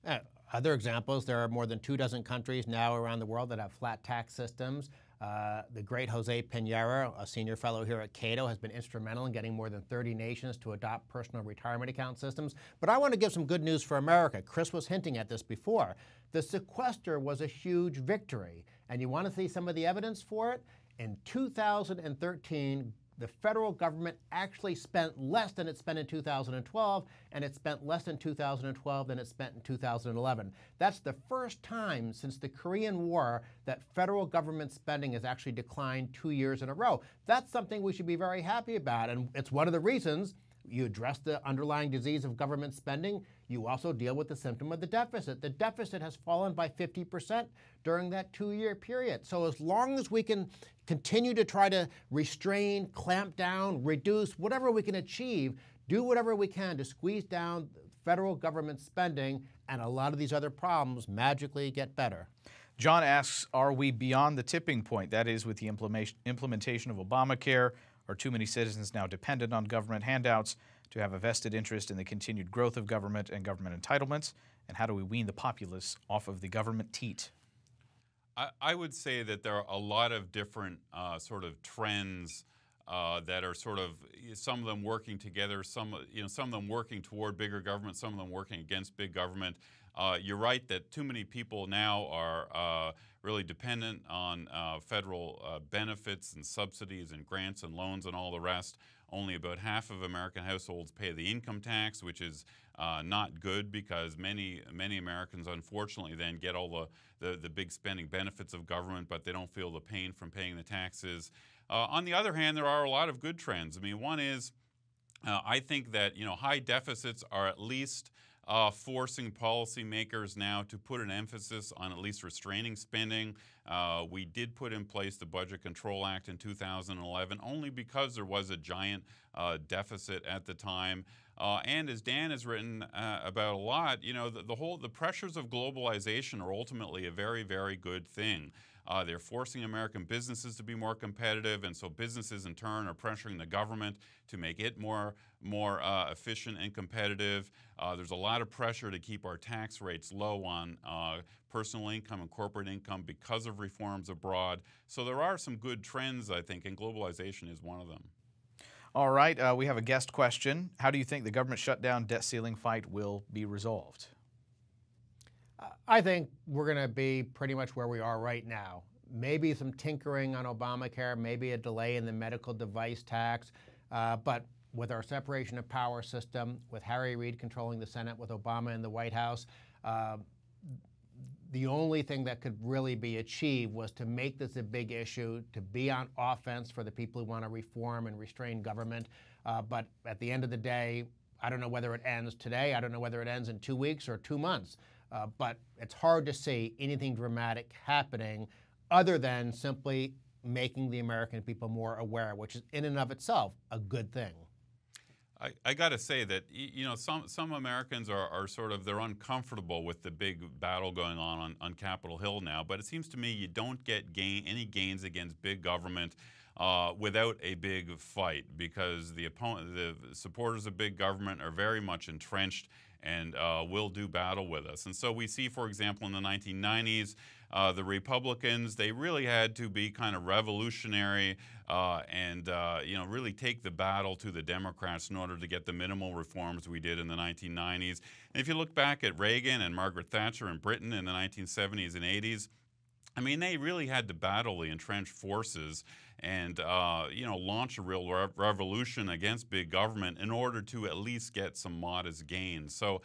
Other examples, there are more than 24 countries now around the world that have flat tax systems. The great Jose Pinheiro, a senior fellow here at Cato, has been instrumental in getting more than 30 nations to adopt personal retirement account systems. But I want to give some good news for America. Chris was hinting at this before. The sequester was a huge victory. And you want to see some of the evidence for it? In 2013, the federal government actually spent less than it spent in 2012, and it spent less in 2012 than it spent in 2011. That's the first time since the Korean War that federal government spending has actually declined 2 years in a row. That's something we should be very happy about, and it's one of the reasons You address the underlying disease of government spending. You also deal with the symptom of the deficit. The deficit has fallen by 50% during that 2-year period. So as long as we can continue to try to restrain, clamp down, reduce, whatever we can achieve, do whatever we can to squeeze down federal government spending, and a lot of these other problems magically get better. John asks, are we beyond the tipping point? That is, with the implementation of Obamacare, are too many citizens now dependent on government handouts to have a vested interest in the continued growth of government and government entitlements? And how do we wean the populace off of the government teat? I would say that there are a lot of different sort of trends that are sort of, some of them working together, some of them working toward bigger government, some of them working against big government. You're right that too many people now are really dependent on federal benefits and subsidies and grants and loans and all the rest. Only about half of American households pay the income tax, which is not good, because many Americans unfortunately then get all the big spending benefits of government, but they don't feel the pain from paying the taxes. On the other hand, there are a lot of good trends. I mean, one is I think that high deficits are at least forcing policymakers now to put an emphasis on at least restraining spending. We did put in place the Budget Control Act in 2011 only because there was a giant deficit at the time. And as Dan has written about a lot, the pressures of globalization are ultimately a very, very good thing. They're forcing American businesses to be more competitive, and so businesses in turn are pressuring the government to make it more efficient and competitive. There's a lot of pressure to keep our tax rates low on personal income and corporate income because of reforms abroad. So there are some good trends, I think, and globalization is one of them. All right, we have a guest question. How do you think the government shutdown debt ceiling fight will be resolved? I think we're going to be pretty much where we are right now. Maybe some tinkering on Obamacare, maybe a delay in the medical device tax, but with our separation of power system, with Harry Reid controlling the Senate, with Obama in the White House, the only thing that could really be achieved was to make this a big issue, to be on offense for the people who want to reform and restrain government. But at the end of the day, I don't know whether it ends today. I don't know whether it ends in 2 weeks or 2 months. But it's hard to see anything dramatic happening other than simply making the American people more aware, which is in and of itself a good thing. I got to say that some Americans are sort of, they're uncomfortable with the big battle going on Capitol Hill now. But it seems to me you don't get any gains against big government without a big fight, because the supporters of big government are very much entrenched and will do battle with us. And so we see, for example, in the 1990s, the Republicans, they really had to be kind of revolutionary and really take the battle to the Democrats in order to get the minimal reforms we did in the 1990s. And if you look back at Reagan and Margaret Thatcher in Britain in the 1970s and 80s, I mean, they really had to battle the entrenched forces and launch a real revolution against big government in order to at least get some modest gains. So,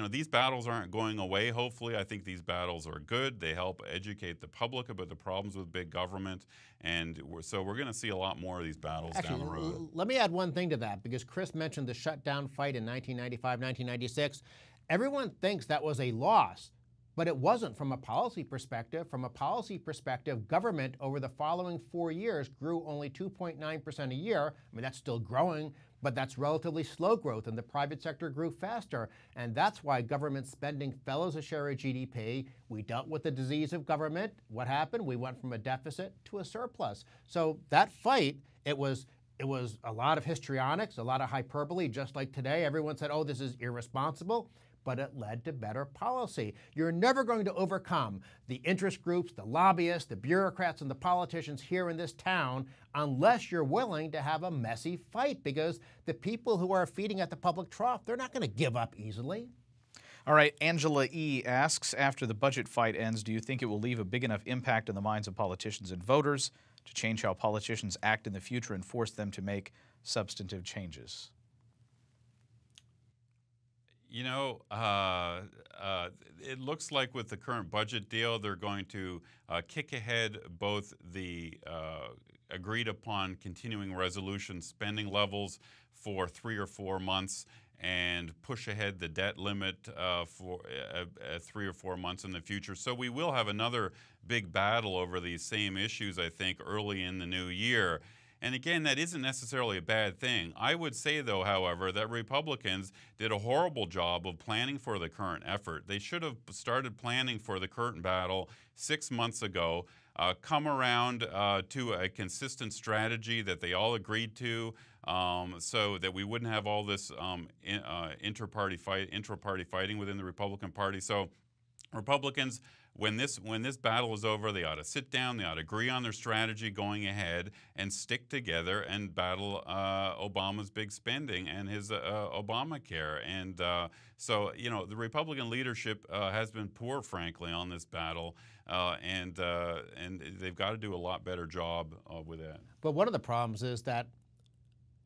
these battles aren't going away. Hopefully, I think these battles are good. They help educate the public about the problems with big government, and so we're going to see a lot more of these battles down the road. Let me add one thing to that, because Chris mentioned the shutdown fight in 1995, 1996. Everyone thinks that was a loss. But it wasn't from a policy perspective. From a policy perspective, government over the following 4 years grew only 2.9% a year. I mean, that's still growing, but that's relatively slow growth, and the private sector grew faster. And that's why government spending fell as a share of GDP. We dealt with the disease of government. What happened? We went from a deficit to a surplus. So that fight, it was a lot of histrionics, a lot of hyperbole. Just like today, everyone said, oh, this is irresponsible. But it led to better policy. You're never going to overcome the interest groups, the lobbyists, the bureaucrats, and the politicians here in this town unless you're willing to have a messy fight, because the people who are feeding at the public trough, they're not going to give up easily. All right, Angela E. asks, after the budget fight ends, do you think it will leave a big enough impact on the minds of politicians and voters to change how politicians act in the future and force them to make substantive changes? It looks like with the current budget deal, they're going to kick ahead both the agreed upon continuing resolution spending levels for 3 or 4 months and push ahead the debt limit for 3 or 4 months in the future. So we will have another big battle over these same issues, I think, early in the new year. And again, that isn't necessarily a bad thing. I would say, though, however, that Republicans did a horrible job of planning for the current effort. They should have started planning for the current battle 6 months ago, come around to a consistent strategy that they all agreed to, so that we wouldn't have all this intra-party fighting within the Republican Party. So Republicans, when this battle is over, they ought to sit down, they ought to agree on their strategy going ahead and stick together and battle Obama's big spending and his Obamacare. And so, the Republican leadership has been poor, frankly, on this battle, and they've got to do a lot better job with that. But one of the problems is that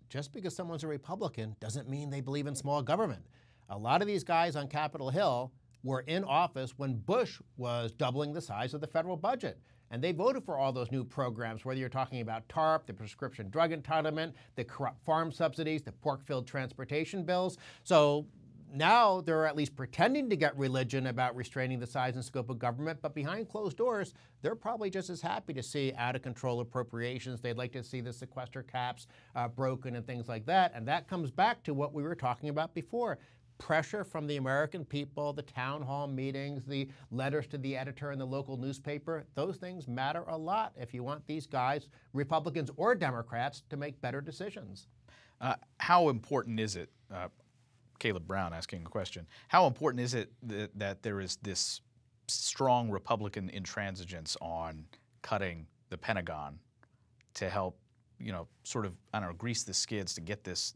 just because someone's a Republican doesn't mean they believe in small government. A lot of these guys on Capitol Hill were in office when Bush was doubling the size of the federal budget. And they voted for all those new programs, whether you're talking about TARP, the prescription drug entitlement, the corrupt farm subsidies, the pork-filled transportation bills. So now they're at least pretending to get religion about restraining the size and scope of government, but behind closed doors, they're probably just as happy to see out-of-control appropriations. They'd like to see the sequester caps broken and things like that. And that comes back to what we were talking about before. Pressure from the American people, the town hall meetings, the letters to the editor in the local newspaper, those things matter a lot if you want these guys, Republicans or Democrats, to make better decisions. How important is it, Caleb Brown asking a question, how important is it that there is this strong Republican intransigence on cutting the Pentagon to help, sort of, I don't know, grease the skids to get this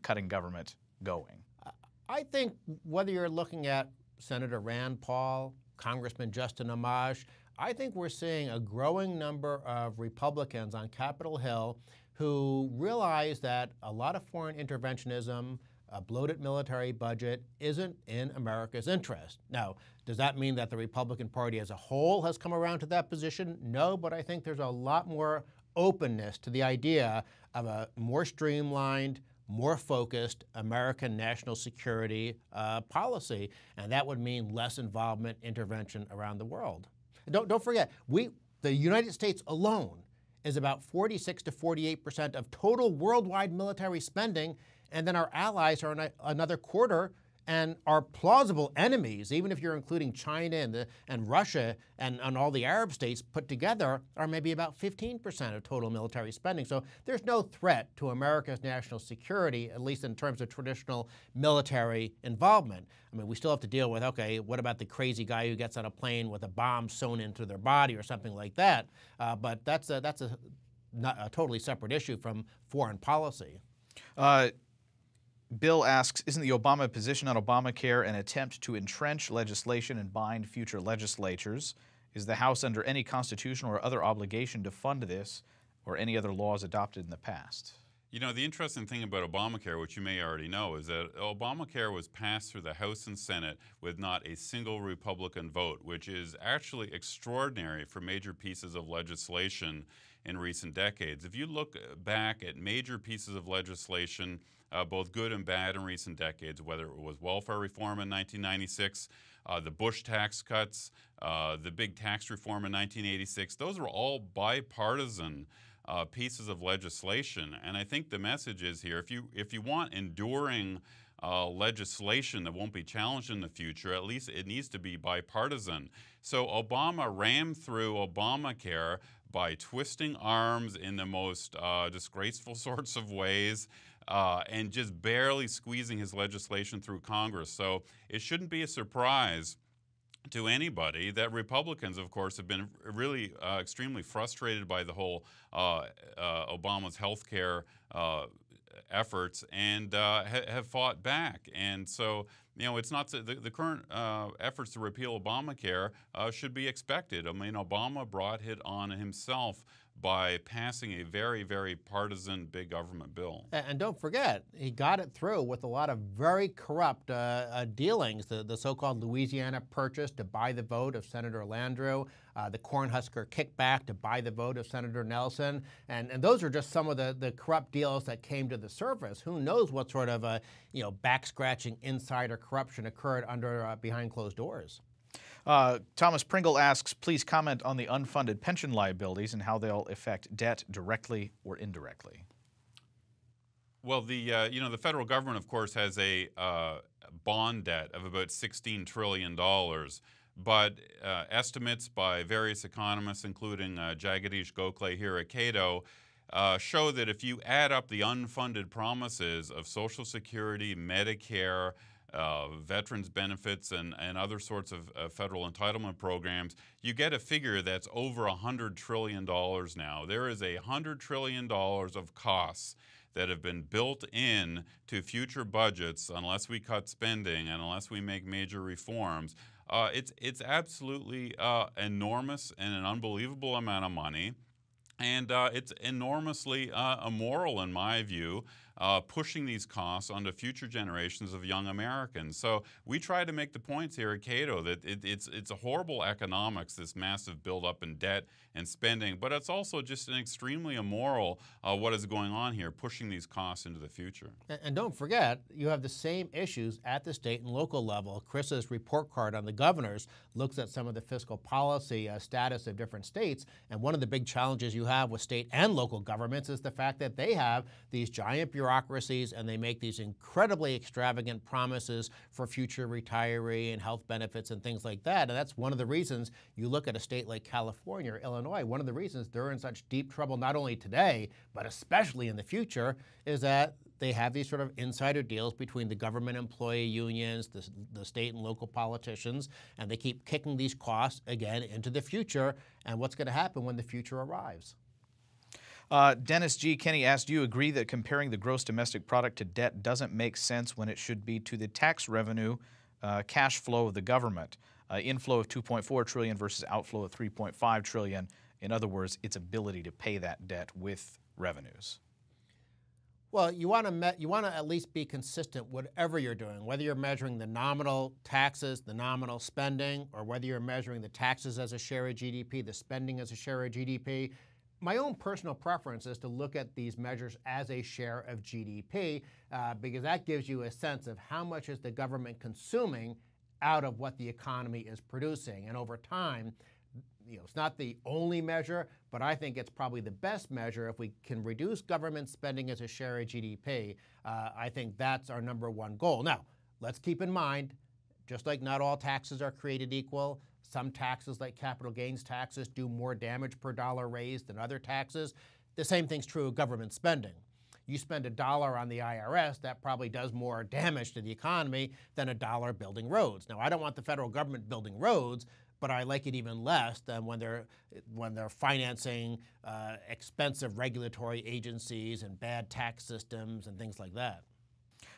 cutting government going? I think whether you're looking at Senator Rand Paul, Congressman Justin Amash, I think we're seeing a growing number of Republicans on Capitol Hill who realize that a lot of foreign interventionism, a bloated military budget, isn't in America's interest. Now, does that mean that the Republican Party as a whole has come around to that position? No, but I think there's a lot more openness to the idea of a more streamlined, more focused American national security policy, and that would mean less involvement, intervention around the world. Don't forget, the United States alone is about 46 to 48% of total worldwide military spending, and then our allies are another quarter, and our plausible enemies, even if you're including China and Russia and all the Arab states put together, are maybe about 15% of total military spending. So there's no threat to America's national security, at least in terms of traditional military involvement. I mean, we still have to deal with, okay, what about the crazy guy who gets on a plane with a bomb sewn into their body or something like that? But that's a totally separate issue from foreign policy. Bill asks, isn't the Obama position on Obamacare an attempt to entrench legislation and bind future legislatures? Is the House under any constitutional or other obligation to fund this or any other laws adopted in the past? The interesting thing about Obamacare, which you may already know, is that Obamacare was passed through the House and Senate with not a single Republican vote, which is actually extraordinary for major pieces of legislation in recent decades. If you look back at major pieces of legislation, both good and bad in recent decades, whether it was welfare reform in 1996, the Bush tax cuts, the big tax reform in 1986, those were all bipartisan pieces of legislation. And I think the message is here, if you want enduring legislation that won't be challenged in the future, at least it needs to be bipartisan. So Obama rammed through Obamacare by twisting arms in the most disgraceful sorts of ways, and just barely squeezing his legislation through Congress. So it shouldn't be a surprise to anybody that Republicans, of course, have been really extremely frustrated by the whole Obama's health care efforts and have fought back. And so, it's not the current efforts to repeal Obamacare should be expected. I mean, Obama brought it on himself by passing a very, very partisan big government bill. And don't forget, he got it through with a lot of very corrupt dealings, the so-called Louisiana purchase to buy the vote of Senator Landrieu, the Cornhusker kickback to buy the vote of Senator Nelson. And those are just some of the corrupt deals that came to the surface. Who knows what sort of back-scratching insider corruption occurred behind closed doors. Thomas Pringle asks, please comment on the unfunded pension liabilities and how they'll affect debt directly or indirectly. Well, the federal government, of course, has a bond debt of about $16 trillion. But estimates by various economists, including Jagadish Gokhale here at Cato, show that if you add up the unfunded promises of Social Security, Medicare, veterans benefits, and other sorts of federal entitlement programs, you get a figure that's over $100 trillion now. There is $100 trillion of costs that have been built in to future budgets unless we cut spending and unless we make major reforms. It's absolutely enormous and an unbelievable amount of money. And it's enormously immoral, in my view, pushing these costs onto future generations of young Americans. So we try to make the points here at Cato that it's a horrible economics, this massive buildup in debt and spending, but it's also just an extremely immoral what is going on here, pushing these costs into the future. And don't forget, you have the same issues at the state and local level. Chris's report card on the governors looks at some of the fiscal policy status of different states, and one of the big challenges you have with state and local governments is the fact that they have these giant bureaucracies and they make these incredibly extravagant promises for future retiree and health benefits and things like that. And that's one of the reasons you look at a state like California or Illinois, one of the reasons they're in such deep trouble not only today, but especially in the future, is that they have these sort of insider deals between the government employee unions, the state and local politicians, and they keep kicking these costs again into the future. And what's going to happen when the future arrives? Dennis G. Kenny asked, do you agree that comparing the gross domestic product to debt doesn't make sense when it should be to the tax revenue cash flow of the government? Inflow of $2.4 trillion versus outflow of $3.5 trillion. In other words, its ability to pay that debt with revenues. Well, you want to at least be consistent whatever you're doing, whether you're measuring the nominal taxes, the nominal spending, or whether you're measuring the taxes as a share of GDP, the spending as a share of GDP. My own personal preference is to look at these measures as a share of GDP because that gives you a sense of how much is the government consuming out of what the economy is producing. And over time, it's not the only measure, but I think it's probably the best measure. If we can reduce government spending as a share of GDP, I think that's our number one goal. Now, let's keep in mind, just like not all taxes are created equal, some taxes like capital gains taxes do more damage per dollar raised than other taxes. The same thing's true of government spending. You spend $1 on the IRS, that probably does more damage to the economy than $1 building roads. Now, I don't want the federal government building roads, but I like it even less than when they're financing expensive regulatory agencies and bad tax systems and things like that.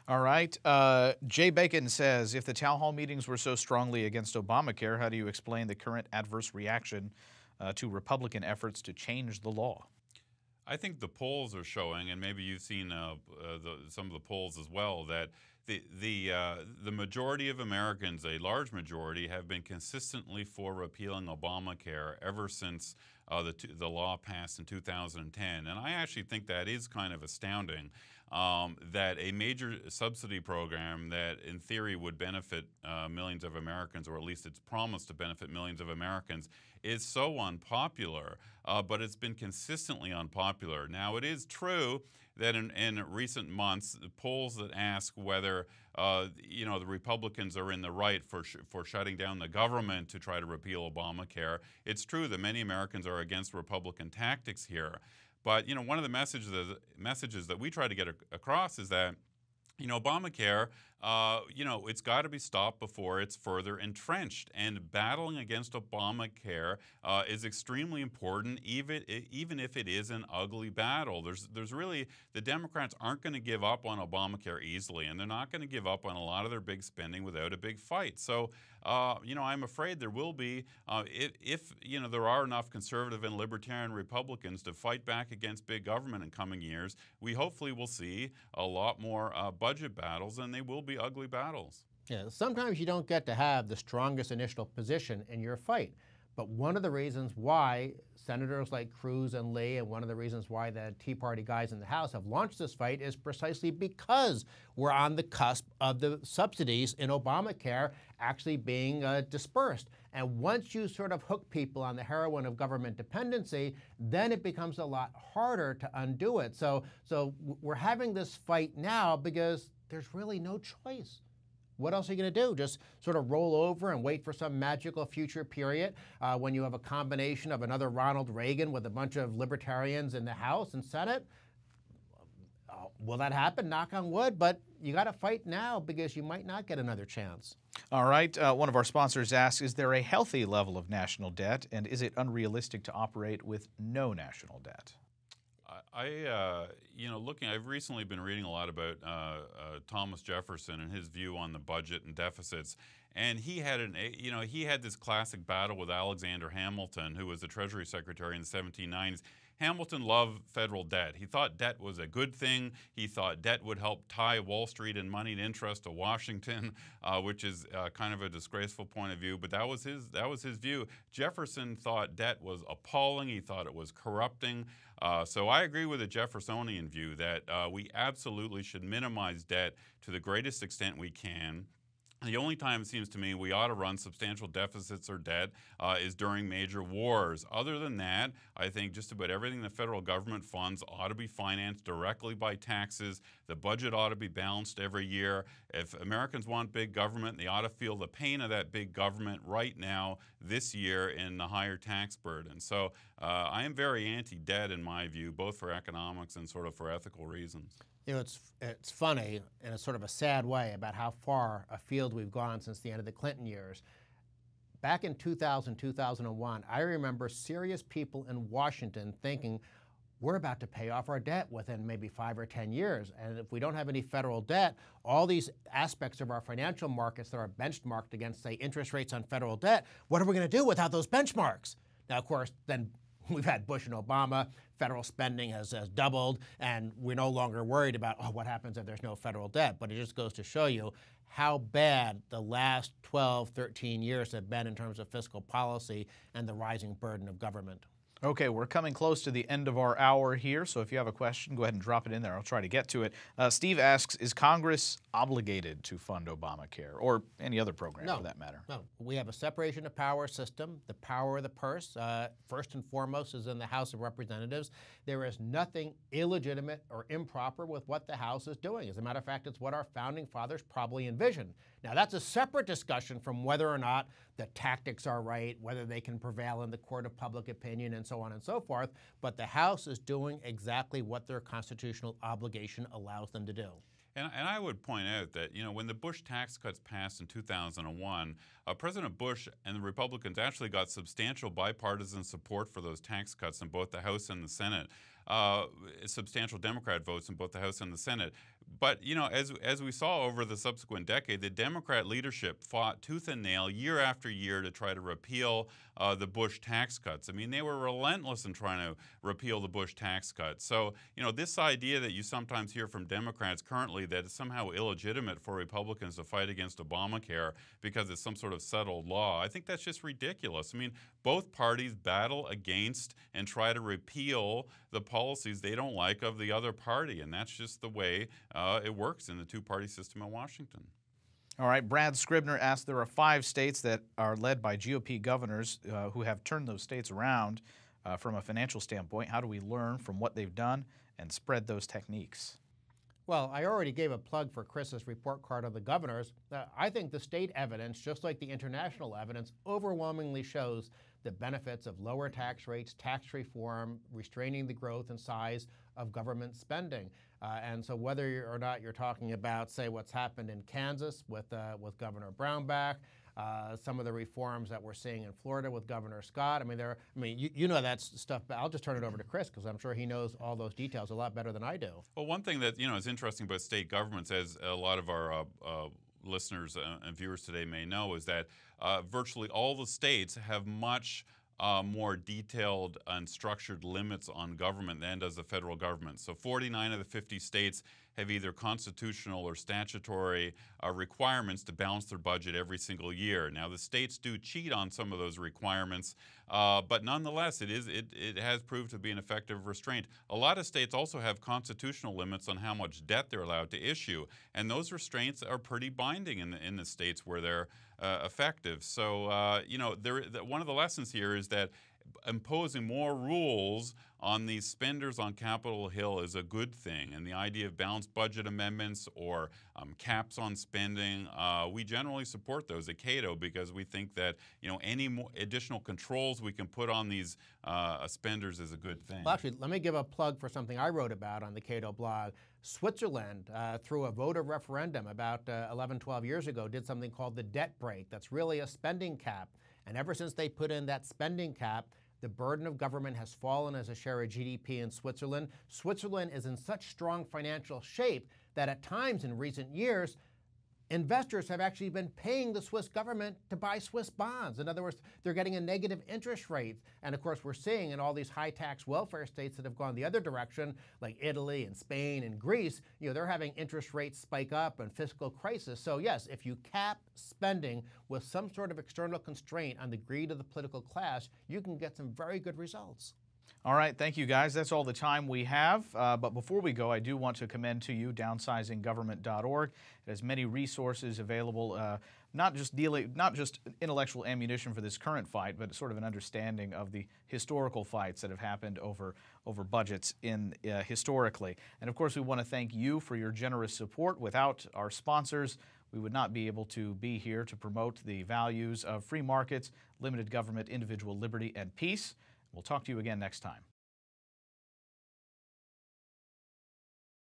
All right. Jay Bacon says, if the town hall meetings were so strongly against Obamacare, how do you explain the current adverse reaction to Republican efforts to change the law? I think the polls are showing, and maybe you've seen some of the polls as well, that the majority of Americans, a large majority, have been consistently for repealing Obamacare ever since the law passed in 2010. And I actually think that is kind of astounding, that a major subsidy program that in theory would benefit millions of Americans, or at least it's promised to benefit millions of Americans, is so unpopular, but it's been consistently unpopular. Now, it is true that in recent months, the polls that ask whether the Republicans are in the right for shutting down the government to try to repeal Obamacare, it's true that many Americans are against Republican tactics here. But one of the messages that we try to get across is that Obamacare it's got to be stopped before it's further entrenched. And battling against Obamacare is extremely important, even if it is an ugly battle. There's really, the Democrats aren't going to give up on Obamacare easily, and they're not going to give up on a lot of their big spending without a big fight. So, I'm afraid there will be, if there are enough conservative and libertarian Republicans to fight back against big government in coming years, we hopefully will see a lot more budget battles, and they will be ugly battles. Yeah, sometimes you don't get to have the strongest initial position in your fight. But one of the reasons why senators like Cruz and Lee, and one of the reasons why the Tea Party guys in the House have launched this fight, is precisely because we're on the cusp of the subsidies in Obamacare actually being dispersed. And once you sort of hook people on the heroin of government dependency, then it becomes a lot harder to undo it. So we're having this fight now because there's really no choice. What else are you going to do? Just sort of roll over and wait for some magical future period when you have a combination of another Ronald Reagan with a bunch of libertarians in the House and Senate? Will that happen? Knock on wood. But you got to fight now because you might not get another chance. All right. One of our sponsors asks, is there a healthy level of national debt, and is it unrealistic to operate with no national debt? I've recently been reading a lot about Thomas Jefferson and his view on the budget and deficits. And he had this classic battle with Alexander Hamilton, who was the Treasury Secretary in the 1790s. Hamilton loved federal debt. He thought debt was a good thing. He thought debt would help tie Wall Street and moneyed interest to Washington, which is kind of a disgraceful point of view. But that was his view. Jefferson thought debt was appalling. He thought it was corrupting. So I agree with the Jeffersonian view that we absolutely should minimize debt to the greatest extent we can. The only time, it seems to me, we ought to run substantial deficits or debt is during major wars. Other than that, I think just about everything the federal government funds ought to be financed directly by taxes. The budget ought to be balanced every year. If Americans want big government, they ought to feel the pain of that big government right now, this year, in the higher tax burden. So I am very anti-debt in my view, both for economics and sort of for ethical reasons. It's funny in a sort of a sad way about how far afield we've gone since the end of the Clinton years. Back in 2000, 2001, I remember serious people in Washington thinking, we're about to pay off our debt within maybe 5 or 10 years. And if we don't have any federal debt, all these aspects of our financial markets that are benchmarked against, say, interest rates on federal debt, what are we going to do without those benchmarks? Now, of course, then we've had Bush and Obama. Federal spending has doubled, and we're no longer worried about, what happens if there's no federal debt. But it just goes to show you how bad the last 12, 13 years have been in terms of fiscal policy and the rising burden of government. Okay, we're coming close to the end of our hour here, so if you have a question, go ahead and drop it in there. I'll try to get to it. Steve asks, is Congress obligated to fund Obamacare or any other program for that matter? No. We have a separation of power system. The power of the purse, first and foremost, is in the House of Representatives. There is nothing illegitimate or improper with what the House is doing. As a matter of fact, it's what our founding fathers probably envisioned. Now, that's a separate discussion from whether or not the tactics are right, whether they can prevail in the court of public opinion, and so on and so forth. But the House is doing exactly what their constitutional obligation allows them to do. And I would point out that, when the Bush tax cuts passed in 2001, President Bush and the Republicans actually got substantial bipartisan support for those tax cuts in both the House and the Senate. Substantial Democrat votes in both the House and the Senate. But, as we saw over the subsequent decade, the Democrat leadership fought tooth and nail year after year to try to repeal the Bush tax cuts. I mean, they were relentless in trying to repeal the Bush tax cuts. So, this idea that you sometimes hear from Democrats currently that it's somehow illegitimate for Republicans to fight against Obamacare because it's some sort of settled law, I think that's just ridiculous. I mean, both parties battle against and try to repeal the policies they don't like of the other party, and that's just the way it works in the two-party system in Washington. All right, Brad Scribner asked, there are 5 states that are led by GOP governors who have turned those states around from a financial standpoint. How do we learn from what they've done and spread those techniques? Well, I already gave a plug for Chris's report card on the governors. I think the state evidence, just like the international evidence, overwhelmingly shows the benefits of lower tax rates, tax reform, restraining the growth and size of government spending. And so whether or not you're talking about, say, what's happened in Kansas with Governor Brownback, some of the reforms that we're seeing in Florida with Governor Scott. You know that stuff, but I'll just turn it over to Chris because I'm sure he knows all those details a lot better than I do. Well, one thing that is interesting about state governments, as a lot of our listeners and viewers today may know, is that virtually all the states have much more detailed and structured limits on government than does the federal government. So 49 of the 50 states have either constitutional or statutory requirements to balance their budget every single year. Now, the states do cheat on some of those requirements, but nonetheless, it has proved to be an effective restraint. A lot of states also have constitutional limits on how much debt they're allowed to issue, and those restraints are pretty binding in the states where they're effective. So, one of the lessons here is that imposing more rules on these spenders on Capitol Hill is a good thing. And the idea of balanced budget amendments or caps on spending, we generally support those at Cato because we think that any more additional controls we can put on these spenders is a good thing. Well, actually, let me give a plug for something I wrote about on the Cato blog. Switzerland, through a vote of referendum about 11, 12 years ago, did something called the debt brake. That's really a spending cap. And ever since they put in that spending cap, the burden of government has fallen as a share of GDP in Switzerland. Switzerland is in such strong financial shape that at times in recent years, investors have actually been paying the Swiss government to buy Swiss bonds. In other words, they're getting a negative interest rate. And of course, we're seeing in all these high-tax welfare states that have gone the other direction, like Italy and Spain and Greece, they're having interest rates spike up and fiscal crisis. So yes, if you cap spending with some sort of external constraint on the greed of the political class, you can get some very good results. All right, thank you guys. That's all the time we have. But before we go, I do want to commend to you downsizinggovernment.org. It has many resources available, not just intellectual ammunition for this current fight, but sort of an understanding of the historical fights that have happened over budgets historically. And of course, we want to thank you for your generous support. Without our sponsors, we would not be able to be here to promote the values of free markets, limited government, individual liberty, and peace. We'll talk to you again next time.